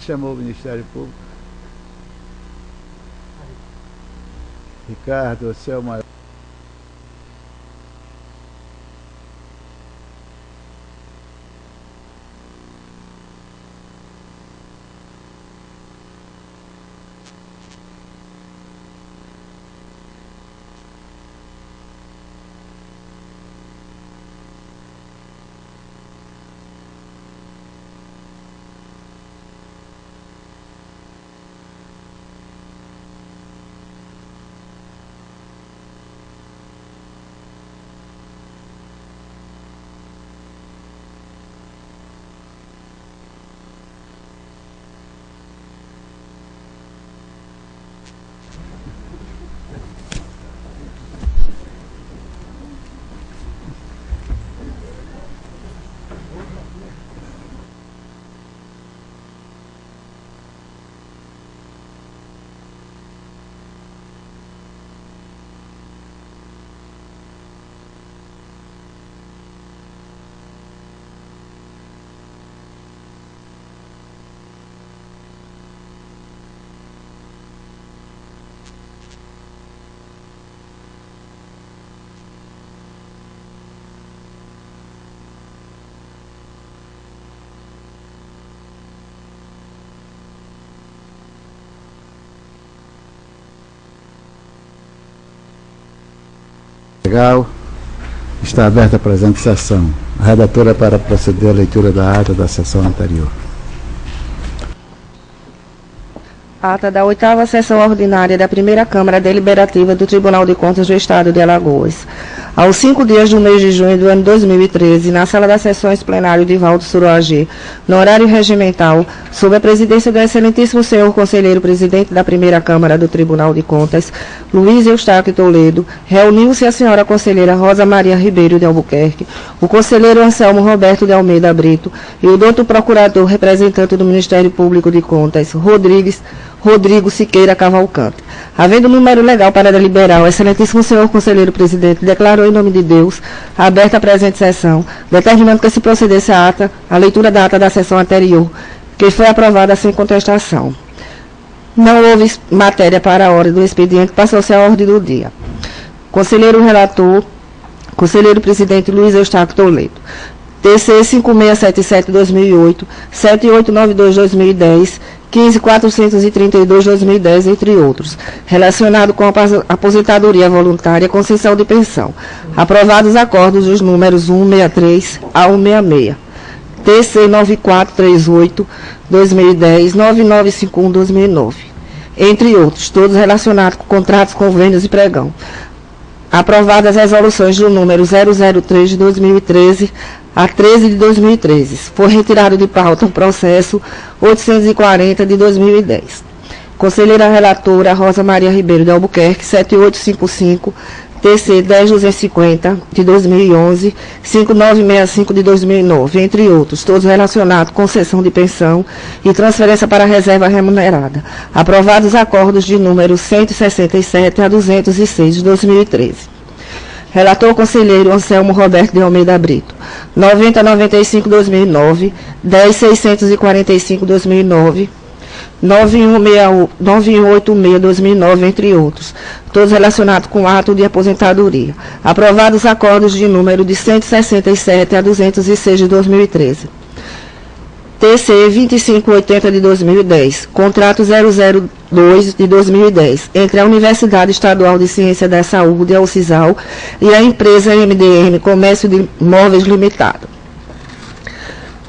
Chamou o Ministério Público. Ricardo, você é o maior. Legal. Está aberta a presente sessão. A redatora para proceder à leitura da ata da sessão anterior. Ata da 8ª sessão ordinária da primeira Câmara Deliberativa do Tribunal de Contas do Estado de Alagoas. Aos 5 dias do mês de junho do ano 2013, na sala das sessões plenário de Valdo Suruagi, no horário regimental, sob a presidência do excelentíssimo senhor conselheiro presidente da primeira Câmara do Tribunal de Contas, Luiz Eustáquio Toledo, reuniu-se a senhora conselheira Rosa Maria Ribeiro de Albuquerque, o conselheiro Anselmo Roberto de Almeida Brito e o doutor procurador representante do Ministério Público de Contas, Rodrigo Siqueira Cavalcante. Havendo número legal para deliberar, o excelentíssimo senhor conselheiro presidente declarou em nome de Deus aberta a presente sessão, determinando que se procedesse a leitura da ata da sessão anterior, que foi aprovada sem contestação. Não houve matéria para a ordem do expediente, passou-se a ordem do dia. Conselheiro relator, conselheiro presidente Luiz Eustáquio Toledo. TC 5677-2008, 7892-2010, 15432-2010, entre outros, relacionado com a aposentadoria voluntária, concessão de pensão. Aprovados acordos dos números 163 a 166. TC 9438-2010, 9951-2009, entre outros, todos relacionados com contratos, convênios e pregão. Aprovadas as resoluções do número 003 de 2013 a 13 de 2013. Foi retirado de pauta o processo 840 de 2010. Conselheira relatora Rosa Maria Ribeiro de Albuquerque, 7855, TC 10250 de 2011, 5965 de 2009, entre outros, todos relacionados com concessão de pensão e transferência para a reserva remunerada. Aprovados acordos de número 167 a 206 de 2013. Relator conselheiro Anselmo Roberto de Almeida Brito, 9095-2009, 10645-2009, 9186-2009, entre outros, todos relacionados com ato de aposentadoria. Aprovados acordos de número de 167 a 206 de 2013. TC 2580 de 2010, contrato 002 de 2010, entre a Universidade Estadual de Ciência da Saúde, a UCISAL, e a empresa MDM Comércio de Móveis Limitado.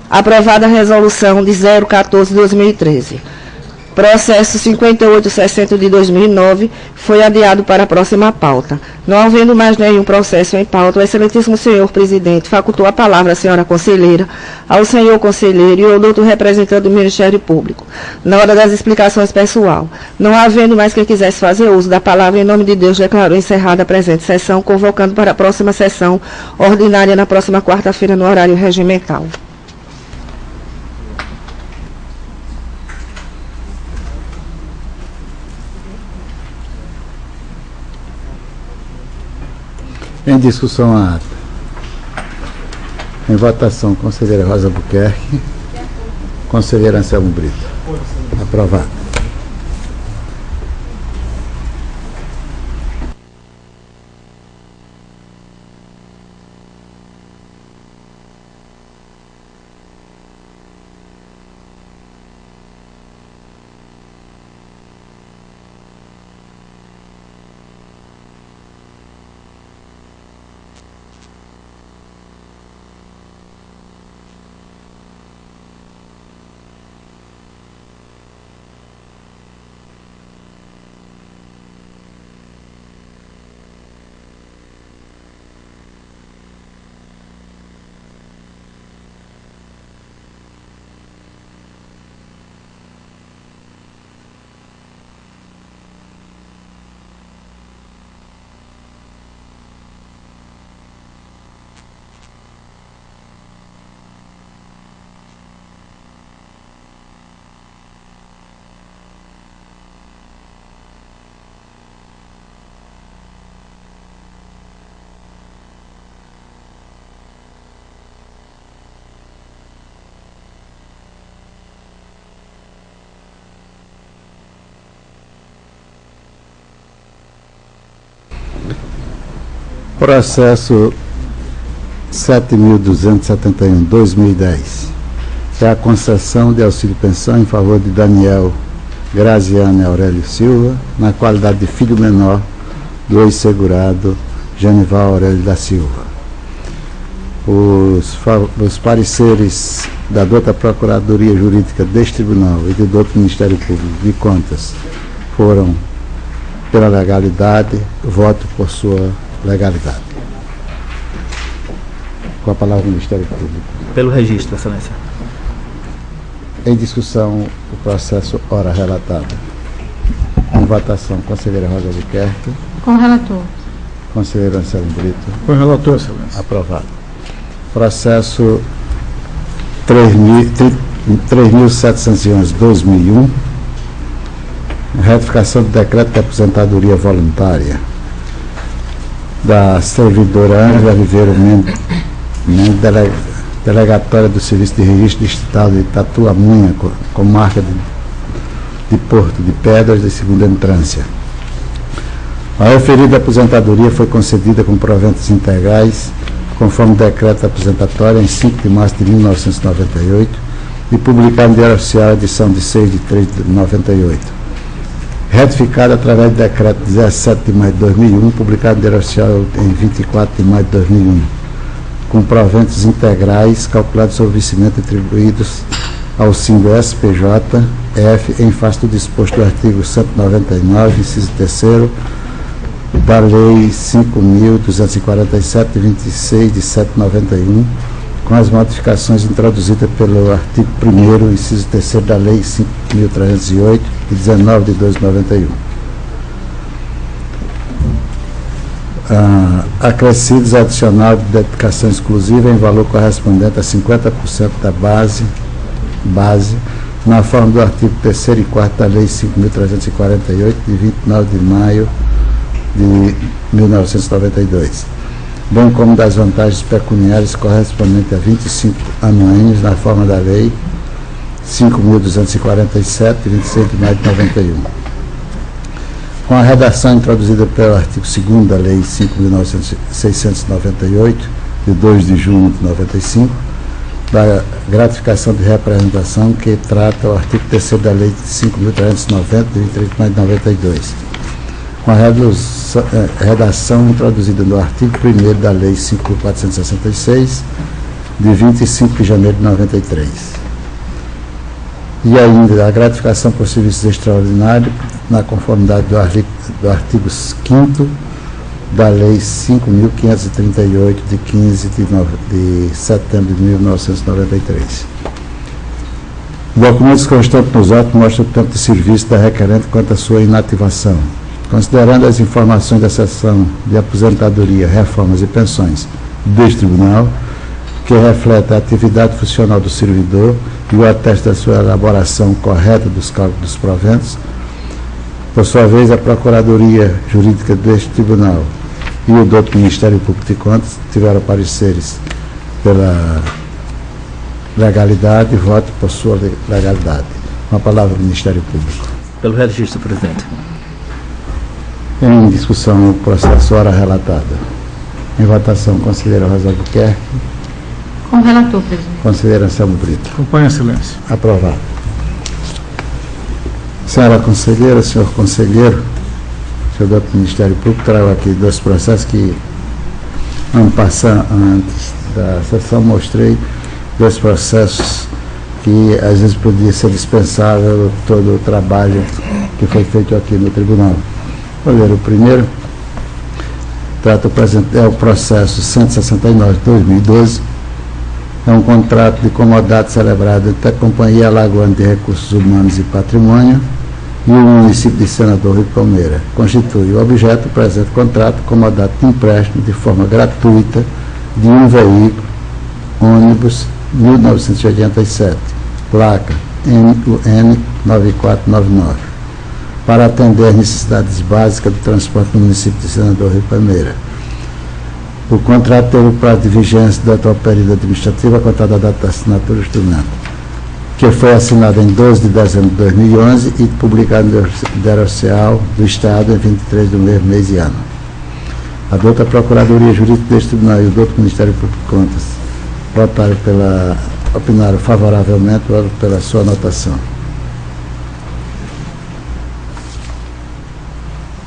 Aprovada a resolução de 014 de 2013. Processo 5860 de 2009 foi adiado para a próxima pauta. Não havendo mais nenhum processo em pauta, o excelentíssimo senhor presidente facultou a palavra à senhora conselheira, ao senhor conselheiro e ao doutor representante do Ministério Público, na hora das explicações pessoal. Não havendo mais quem quisesse fazer uso da palavra, em nome de Deus, declarou encerrada a presente sessão, convocando para a próxima sessão ordinária na próxima quarta-feira, no horário regimental. Em discussão a ata. Em votação, conselheira Rosa Albuquerque, conselheiro Anselmo Brito. Aprovado. Processo 7.271/2010, é a concessão de auxílio-pensão em favor de Daniel Graziane Aurélio Silva, na qualidade de filho menor do ex-segurado Genival Aurélio da Silva. Os pareceres da douta Procuradoria Jurídica deste Tribunal e do douto Ministério Público de Contas foram pela legalidade, voto por sua legalidade. Com a palavra do Ministério Público. Pelo registro, Excelência. Em discussão, o processo ora relatada. Em votação, conselheira Rosa Albuquerque. Com o relator. Conselheiro Anselmo Brito. Com o relator, Excelência. Aprovado. Processo 3.711/2001. Retificação do decreto de aposentadoria voluntária da servidora Ângela Viveiro Mendes, delegatória do Serviço de Registro Distrital de Tatuamunha, com marca de Porto de Pedras de segunda entrância. A referida aposentadoria foi concedida com proventos integrais, conforme o decreto aposentatório, em 5 de março de 1998 e publicado no Diário Oficial, edição de 6 de 3 de 98. Retificada através do decreto 17 de maio de 2001, publicado no Diário Oficial em 24 de maio de 2001, com proventos integrais calculados sobre o vencimento atribuídos ao símbolo SPJ-F em face do disposto do artigo 199, inciso 3º, da Lei 5.247, de 26 de 7/91, com as modificações introduzidas pelo artigo 1º, inciso 3º da Lei 5.308, de 19 de 2 de 91. Acrescidos adicional de dedicação exclusiva em valor correspondente a 50% da base, na forma do artigo 3º e 4º da Lei 5.348, de 29 de maio de 1992, bem como das vantagens pecuniárias correspondentes a 25 anuênios na forma da Lei 5.247, de 26 de maio de 91. Com a redação introduzida pelo artigo 2º da Lei 5.698, de 2 de junho de 95, da gratificação de representação, que trata o artigo 3º da Lei 5.390, de 23 de maio de 92. Com a redação introduzida no artigo 1º da Lei 5.466, de 25 de janeiro de 93. E ainda a gratificação por serviços extraordinários, na conformidade do artigo 5º da Lei 5.538, de 15 de setembro de 1993. Documentos constantes nos autos mostram o tempo de serviço da requerente quanto à sua inativação. Considerando as informações da seção de aposentadoria, reformas e pensões deste Tribunal, que reflete a atividade funcional do servidor e o ateste da sua elaboração correta dos cálculos dos proventos, por sua vez, a Procuradoria Jurídica deste Tribunal e o douto Ministério Público de Contas tiveram pareceres pela legalidade e voto por sua legalidade. Com a palavra, o Ministério Público. Pelo registro, presidente. Em discussão, o processo hora relatada. Em votação, conselheira Rosa Albuquerque. Com o relator, presidente. Conselheira Anselmo Brito. Acompanho, excelência. Aprovado. Senhora conselheira, senhor conselheiro, senhor do Ministério Público, trago aqui 2 processos que, antes da sessão, mostrei 2 processos que às vezes podia ser dispensável todo o trabalho que foi feito aqui no tribunal. Vou ler o primeiro. É o processo 169/2012. É um contrato de comodato celebrado entre a Companhia Alagoana de Recursos Humanos e Patrimônio e o município de Senador Rio Palmeira. Constitui o objeto do presente contrato comodato de empréstimo de forma gratuita de um veículo, ônibus 1987, placa NUN 9499, para atender as necessidades básicas do transporte no município de Senador Rio Palmeira. O contrato teve o prazo de vigência do atual período administrativo a contar da data da assinatura do instrumento, que foi assinado em 12 de dezembro de 2011 e publicado no Diário Oficial do Estado em 23 do mesmo mês e ano. A douta Procuradoria Jurídica deste Tribunal e o douto Ministério Público de Contas opinaram favoravelmente pela sua anotação.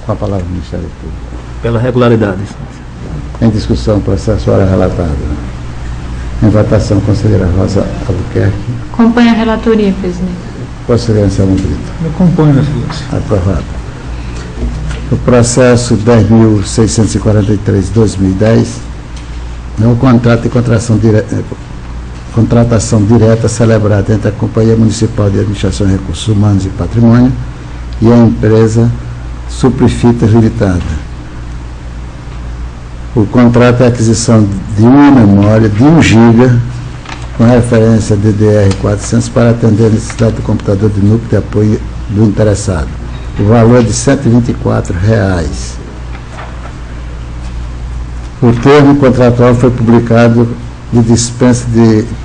Com a palavra do Ministério Público. Pela regularidade. Em discussão, processo hora relatada. Em votação, conselheira Rosa Albuquerque. Acompanho a relatoria, presidente. Conselheira Anselmo Brito. Eu acompanho, excelência. Aprovado. O processo 10.643/2010 é um contrato de contratação direta celebrado entre a Companhia Municipal de Administração de Recursos Humanos e Patrimônio e a empresa Suprifitas Limitada. O contrato é a aquisição de uma memória de 1 GB com referência DDR400 para atender a necessidade do computador de núcleo de apoio do interessado. O valor é de R$ 124. O termo contratual foi publicado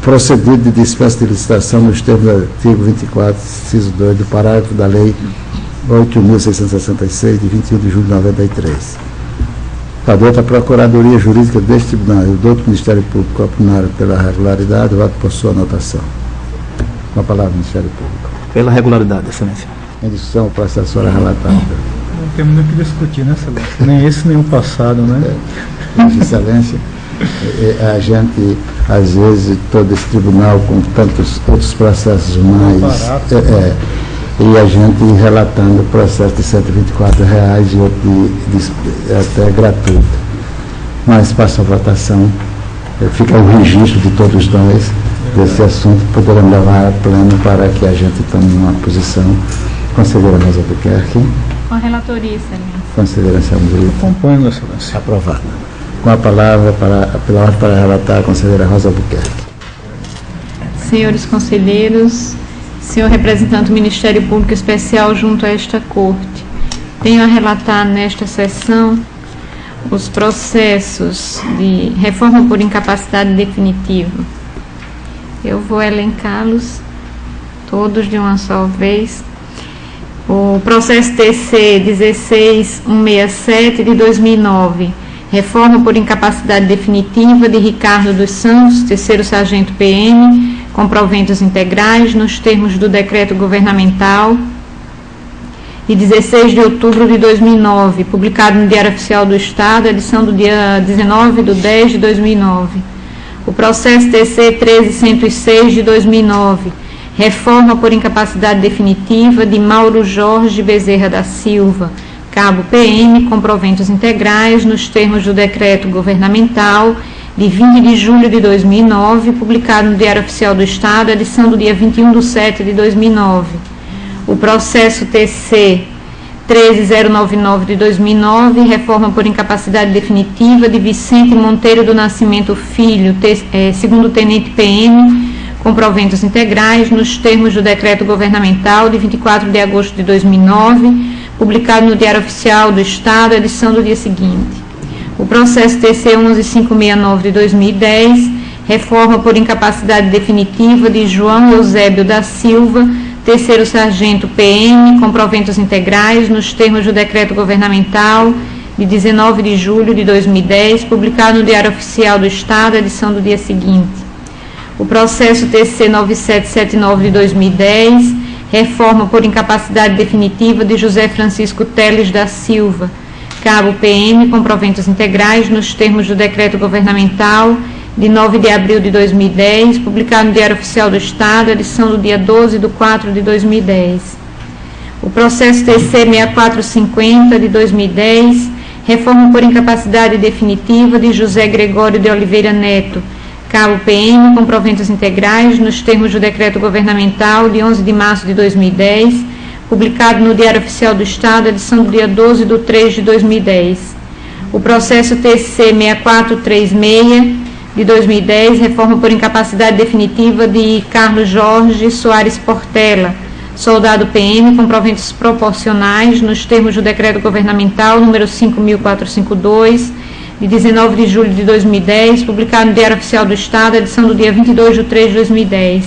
procedido de dispensa de licitação nos termos do artigo 24, inciso 2 do parágrafo da Lei 8.666, de 21 de julho de 93. A douta Procuradoria Jurídica deste Tribunal e o douto Ministério Público opinaram pela regularidade, voto por sua anotação. Com a palavra, Ministério Público. Pela regularidade, excelência. Em discussão, o processo hora relatada. Não temos nem o que discutir, né, excelência? Nem esse, nem o passado, né? Excelência, a gente, às vezes, todo esse tribunal com tantos outros processos mais... e a gente relatando o processo de R$ 124 e outro até gratuito. Mas passa a votação, fica o registro de todos nós desse assunto, poderemos levar a pleno para que a gente tome uma posição. Conselheira Rosa Albuquerque. Com a relatoria, excelência. Conselheira Anselmo Brito. Acompanho, excelência. Aprovado. Com a palavra, pela ordem para relatar, a conselheira Rosa Albuquerque. Senhores conselheiros, senhor representante do Ministério Público Especial junto a esta Corte, tenho a relatar nesta sessão os processos de reforma por incapacidade definitiva. Eu vou elencá-los todos de uma só vez. O processo TC 16167 de 2009, reforma por incapacidade definitiva de Ricardo dos Santos, terceiro sargento PM, com proventos integrais, nos termos do decreto governamental de 16 de outubro de 2009, publicado no Diário Oficial do Estado, edição do dia 19 de 10 de 2009. O processo TC 13106 de 2009, reforma por incapacidade definitiva de Mauro Jorge Bezerra da Silva, cabo PM, com proventos integrais, nos termos do decreto governamental de 20 de julho de 2009, publicado no Diário Oficial do Estado, edição do dia 21 de 7 de 2009. O processo TC 13099 de 2009, reforma por incapacidade definitiva de Vicente Monteiro do Nascimento Filho, segundo tenente PM, com proventos integrais, nos termos do decreto governamental de 24 de agosto de 2009, publicado no Diário Oficial do Estado, edição do dia seguinte. O processo TC 11569 de 2010, reforma por incapacidade definitiva de João Eusébio da Silva, terceiro sargento PM, com proventos integrais, nos termos do decreto governamental de 19 de julho de 2010, publicado no Diário Oficial do Estado, edição do dia seguinte. O processo TC 9779 de 2010, reforma por incapacidade definitiva de José Francisco Teles da Silva, cabo PM, com proventos integrais, nos termos do decreto governamental de 9 de abril de 2010, publicado no Diário Oficial do Estado, edição do dia 12 de 4 de 2010. O processo TC 6450 de 2010, reforma por incapacidade definitiva de José Gregório de Oliveira Neto, cabo PM, com proventos integrais, nos termos do decreto governamental de 11 de março de 2010, publicado no Diário Oficial do Estado, edição do dia 12 de 3 de 2010. O processo TC 6436 de 2010, reforma por incapacidade definitiva de Carlos Jorge Soares Portela, soldado PM, com proventos proporcionais, nos termos do decreto governamental número 5.452, de 19 de julho de 2010, publicado no Diário Oficial do Estado, edição do dia 22 de 3 de 2010.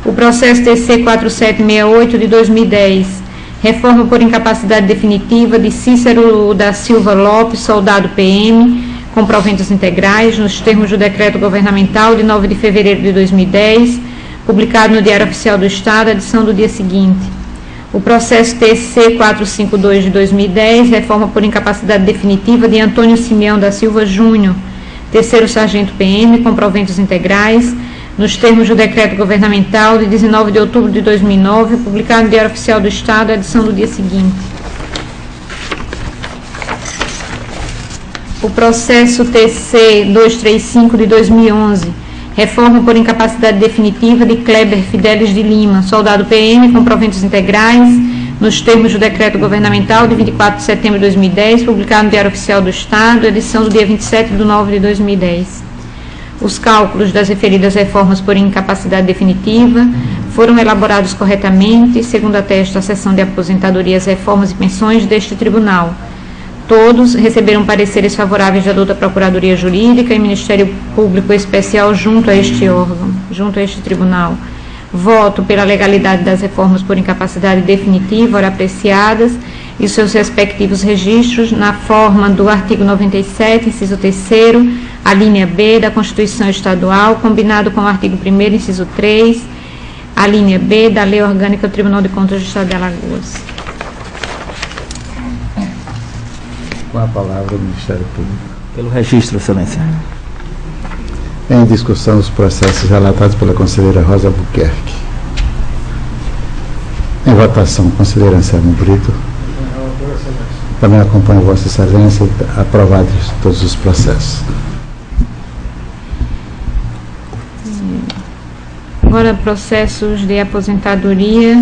O processo TC 4768 de 2010, reforma por incapacidade definitiva de Cícero da Silva Lopes, soldado PM, com proventos integrais, nos termos do decreto governamental de 9 de fevereiro de 2010, publicado no Diário Oficial do Estado, edição do dia seguinte. O processo TC 452 de 2010, reforma por incapacidade definitiva de Antônio Simeão da Silva Júnior, terceiro sargento PM, com proventos integrais, nos termos do decreto governamental de 19 de outubro de 2009, publicado no Diário Oficial do Estado, edição do dia seguinte. O processo TC 235 de 2011, reforma por incapacidade definitiva de Kleber Fidelis de Lima, soldado PM, com proventos integrais, nos termos do decreto governamental de 24 de setembro de 2010, publicado no Diário Oficial do Estado, edição do dia 27 de 9 de 2010. Os cálculos das referidas reformas por incapacidade definitiva foram elaborados corretamente, segundo atesta a Seção de Aposentadorias, Reformas e Pensões deste Tribunal. Todos receberam pareceres favoráveis da douta Procuradoria Jurídica e Ministério Público Especial junto a este órgão, junto a este tribunal. Voto pela legalidade das reformas por incapacidade definitiva, ora apreciadas, e seus respectivos registros na forma do artigo 97, inciso 3º, a linha B da Constituição Estadual, combinado com o artigo 1º, inciso 3, a linha B da Lei Orgânica do Tribunal de Contas do Estado de Alagoas. Com a palavra o Ministério Público. Pelo registro, Excelência. Em discussão os processos relatados pela conselheira Rosa Albuquerque. Em votação, conselheira Anselmo Brito. Também acompanho Vossa Excelência, aprovados todos os processos. Agora, processos de aposentadoria.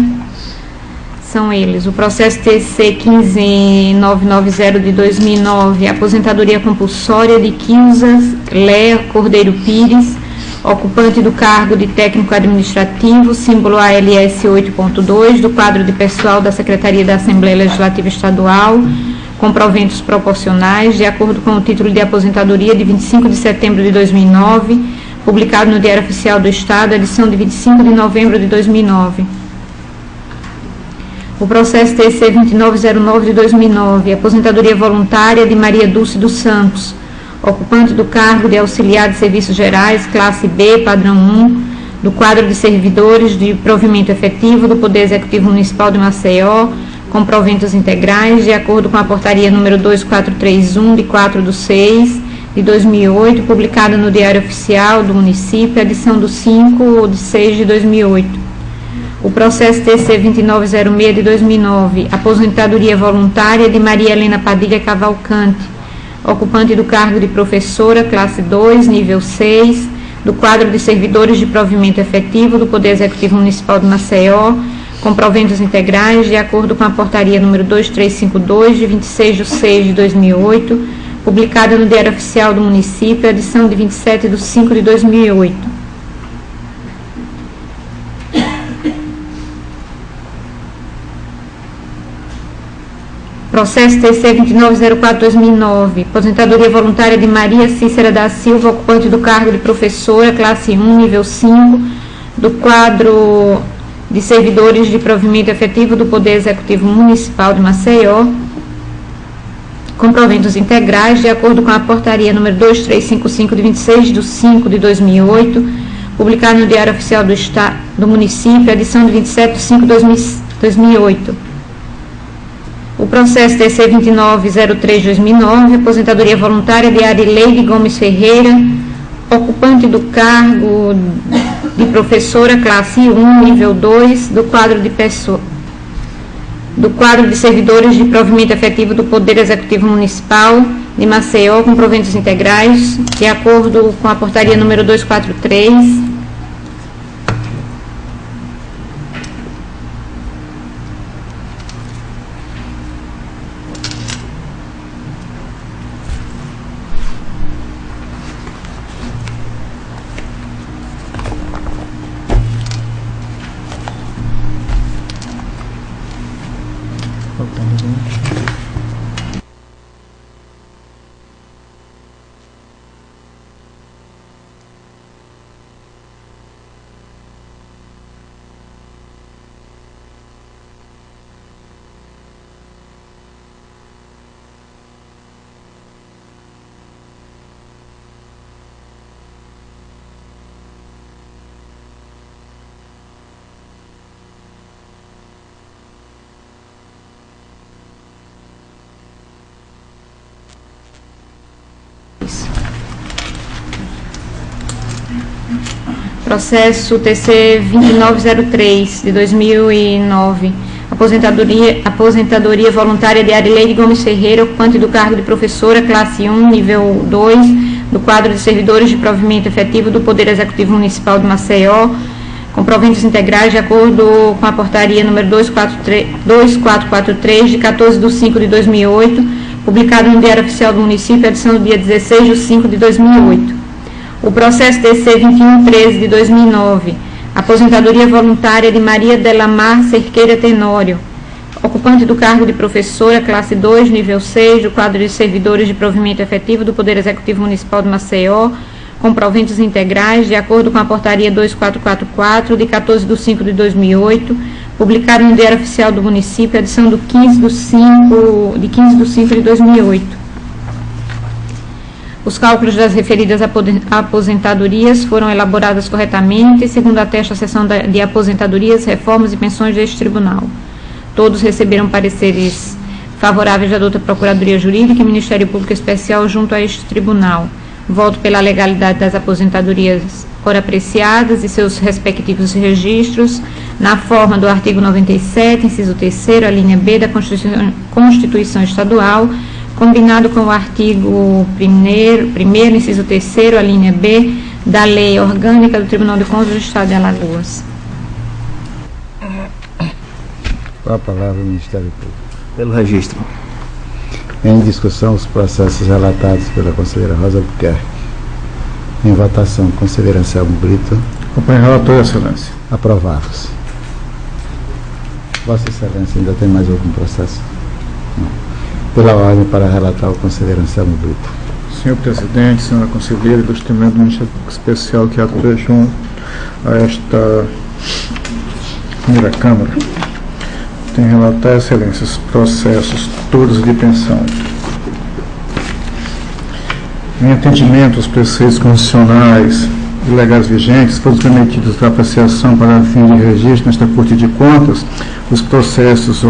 São eles: o processo TC 15990 de 2009, aposentadoria compulsória de Quilza Léa Cordeiro Pires, ocupante do cargo de técnico administrativo, símbolo ALS 8.2, do quadro de pessoal da Secretaria da Assembleia Legislativa Estadual, com proventos proporcionais, de acordo com o título de aposentadoria de 25 de setembro de 2009, publicado no Diário Oficial do Estado, edição de 25 de novembro de 2009. O processo TC 2909 de 2009, aposentadoria voluntária de Maria Dulce dos Santos, ocupante do cargo de auxiliar de serviços gerais, classe B, padrão 1, do quadro de servidores de provimento efetivo do Poder Executivo Municipal de Maceió, com proventos integrais, de acordo com a portaria número 2431, de 4/6 de 2008, publicada no Diário Oficial do Município, edição do 5/6 de 2008. O processo TC 2906 de 2009, aposentadoria voluntária de Maria Helena Padilha Cavalcante, ocupante do cargo de professora, classe 2, nível 6, do quadro de servidores de provimento efetivo do Poder Executivo Municipal de Maceió, com proventos integrais, de acordo com a portaria número 2352, de 26/6 de 2008, publicada no Diário Oficial do Município, edição de 27/5 de 2008. Processo TC 2904/2009, aposentadoria voluntária de Maria Cícera da Silva, ocupante do cargo de professora, classe 1, nível 5, do quadro de servidores de provimento efetivo do Poder Executivo Municipal de Maceió, com proventos integrais, de acordo com a portaria número 2355, de 26/5/2008, publicada no Diário Oficial do Município, edição de 27/5/2008. O processo TC 2903/2009, aposentadoria voluntária de Arileide Gomes Ferreira, ocupante do cargo de professora classe 1, nível 2, do quadro de servidores de provimento efetivo do Poder Executivo Municipal de Maceió, com proventos integrais, de acordo com a portaria número 243. Processo TC 2903, de 2009, aposentadoria voluntária de Arileide Gomes Ferreira, ocupante do cargo de professora, classe 1, nível 2, do quadro de servidores de provimento efetivo do Poder Executivo Municipal de Maceió, com proventos integrais, de acordo com a portaria número 2443, de 14/5/2008, publicada no Diário Oficial do Município, edição do dia 16/5/2008. O processo TC 2113, de 2009, aposentadoria voluntária de Maria Delamar Cerqueira Tenório, ocupante do cargo de professora, classe 2, nível 6, do quadro de servidores de provimento efetivo do Poder Executivo Municipal de Maceió, com proventos integrais, de acordo com a portaria 2444, de 14/5/2008, publicada no Diário Oficial do Município, edição do 15/5/2008. Os cálculos das referidas aposentadorias foram elaborados corretamente, segundo atesta a seção de aposentadorias, reformas e pensões deste tribunal. Todos receberam pareceres favoráveis da douta Procuradoria Jurídica e Ministério Público Especial junto a este tribunal. Voto pela legalidade das aposentadorias ora apreciadas e seus respectivos registros, na forma do artigo 97, inciso 3º, a linha B da Constituição Estadual, combinado com o artigo 1º, inciso 3º, a linha B, da Lei Orgânica do Tribunal de Contas do Estado de Alagoas. Com a palavra, o Ministério Público. Pelo registro. Em discussão, os processos relatados pela conselheira Rosa Albuquerque. Em votação, conselheiro Anselmo Brito. Acompanhe o relator, Excelência. Aprovados. Vossa Excelência, ainda tem mais algum processo? Não. Pela ordem para relatar o conselheiro Anselmo Brito. Senhor Presidente, senhora conselheira, ilustre membro do Ministério Público Especial que atua junto a esta primeira Câmara, tem que relatar, Excelência, os processos todos de pensão. Em atendimento aos preceitos constitucionais e legais vigentes, foram submetidos para apreciação para fim de registro nesta Corte de Contas, os processos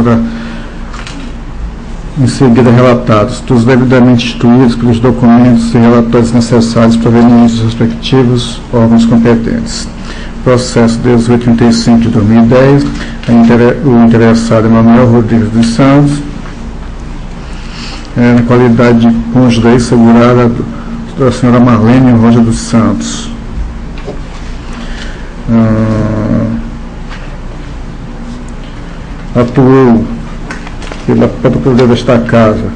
em seguida relatados, todos devidamente instruídos pelos documentos e relatórios necessários provenientes dos respectivos órgãos competentes. Processo 1835 de 2010, o interessado Emanuel Rodrigues dos Santos, na qualidade de cônjuge e segurada da senhora Marlene Roja dos Santos. Atuou pela Procuradoria desta Casa,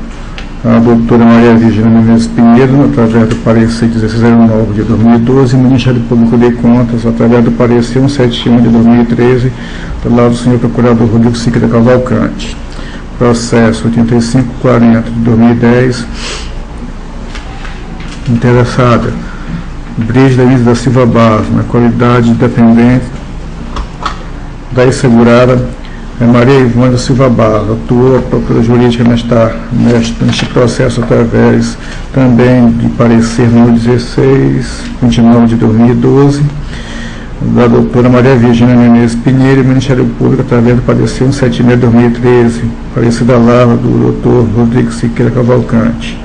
a doutora Maria Virgínia Menezes Pinheiro, através do parecer 1609 de 2012, e o Ministério Público de Contas, através do parecer 171 de 2013, do lado do senhor procurador Rodrigo Siqueira Cavalcante. Processo 8540 de 2010, interessada Brígida Inês da Silva Barros, na qualidade de dependente da ex-segurada Maria Ivone Silva Barra. Atuou a procura jurídica neste processo através também de parecer número 16/29 de 2012, da doutora Maria Virgínia Menezes Pinheiro, e o Ministério Público através do parecer 176 de 2013, parecer da Lara do doutor Rodrigo Siqueira Cavalcante.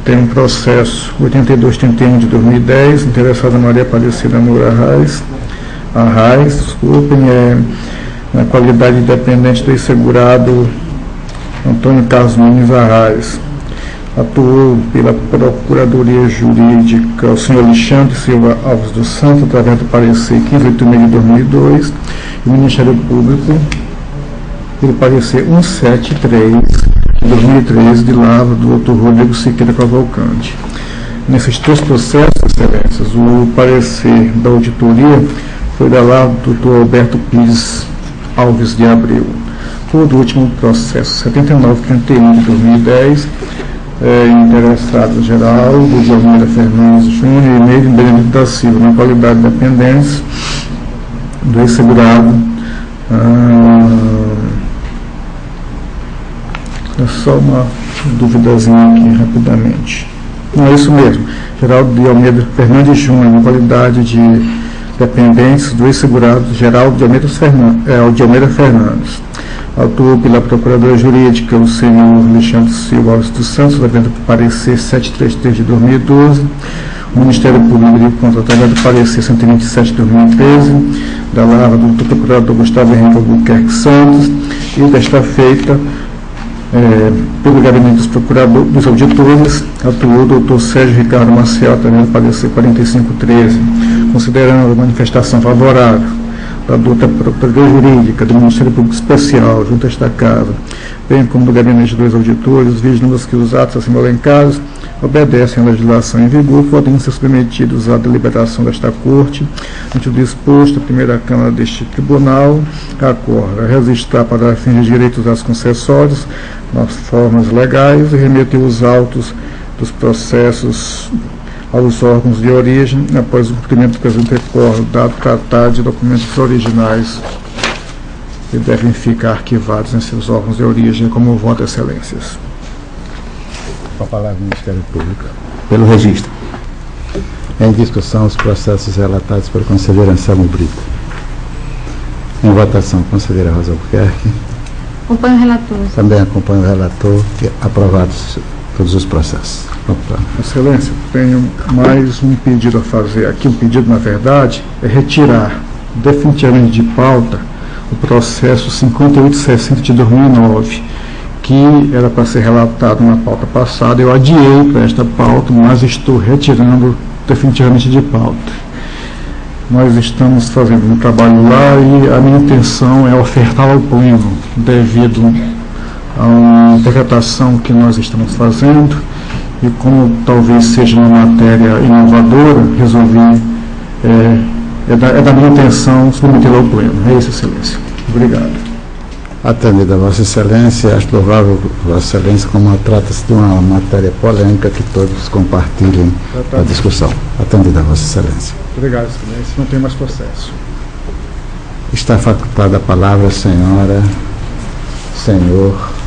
Tem um processo 8231 de 2010, interessada Maria Aparecida Moura Arraes, na qualidade de dependente do ex-segurado Antônio Carlos Nunes Arraes. Atuou pela Procuradoria Jurídica o senhor Alexandre Silva Alves dos Santos, através do parecer 1586 de 2002, e o Ministério Público pelo parecer 173 de 2013, de Lavra do Dr. Rodrigo Siqueira Cavalcante. Nesses três processos, excelências, o parecer da auditoria foi da Lavra do Dr. Alberto Pires Alves de Abreu. Por último, processo 7931 de 2010, interessado geral do de Almeida Fernandes Júnior e Neide Benedito da Silva, na qualidade de dependentes do ex-segurado. É só uma duvidazinha aqui, rapidamente. Não, é isso mesmo. Geraldo de Almeida Fernandes Júnior, na qualidade de dependentes do ex-segurado Geraldo de Almeida Fernandes. Atuou pela Procuradora Jurídica o senhor Alexandre Silva Alves dos Santos, através do parecer 733 de 2012, o Ministério Público de Contas, através do parecer 127 de 2013, da Lavra do Procurador Gustavo Henrique Albuquerque Santos, e desta feita, pelo Gabinete dos Auditores, atuou o doutor Sérgio Ricardo Maciel, através do parecer 4513, considerando a manifestação favorável da doutora Procuradoria Jurídica do Ministério Público Especial, junto a esta Casa, bem como do Gabinete dos Auditores, vislumbramos que os atos assim elencados obedecem à legislação em vigor, podem ser submetidos à deliberação desta Corte, ante o disposto, a primeira Câmara deste Tribunal, acorda registrar para fins de direitos aos concessórios nas formas legais e remeter os autos dos processos aos órgãos de origem, após o cumprimento do presente acordo, dado tratar de documentos originais que devem ficar arquivados em seus órgãos de origem, como voto, excelências. Com a palavra do Ministério Público. Pelo registro. Em discussão, os processos relatados pelo conselheiro Anselmo Brito. Em votação, conselheira Rosa Albuquerque. Acompanho o relator. Também acompanho o relator. Aprovados todos os processos. Excelência, tenho mais um pedido a fazer aqui. Um pedido, na verdade, é retirar definitivamente de pauta o processo 5860 de 2009, que era para ser relatado na pauta passada. Eu adiei para esta pauta, mas estou retirando definitivamente de pauta. Nós estamos fazendo um trabalho lá e a minha intenção é ofertá-lo ao pleno, devido a uma interpretação que nós estamos fazendo, e como talvez seja uma matéria inovadora, resolvi, é da minha intenção submetê-la ao pleno. É isso, excelência. Obrigado. Atendida a Vossa Excelência, acho louvável Vossa Excelência, como trata-se de uma matéria polêmica, que todos compartilhem a discussão. Atendida a Vossa Excelência. Obrigado, excelência. Não tem mais processo. Está facultada a palavra, senhora, senhor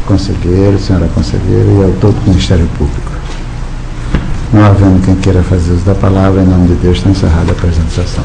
conselheiro, senhora conselheira e ao todo o Ministério Público. Não havendo quem queira fazer uso da palavra, em nome de Deus, está encerrada a apresentação.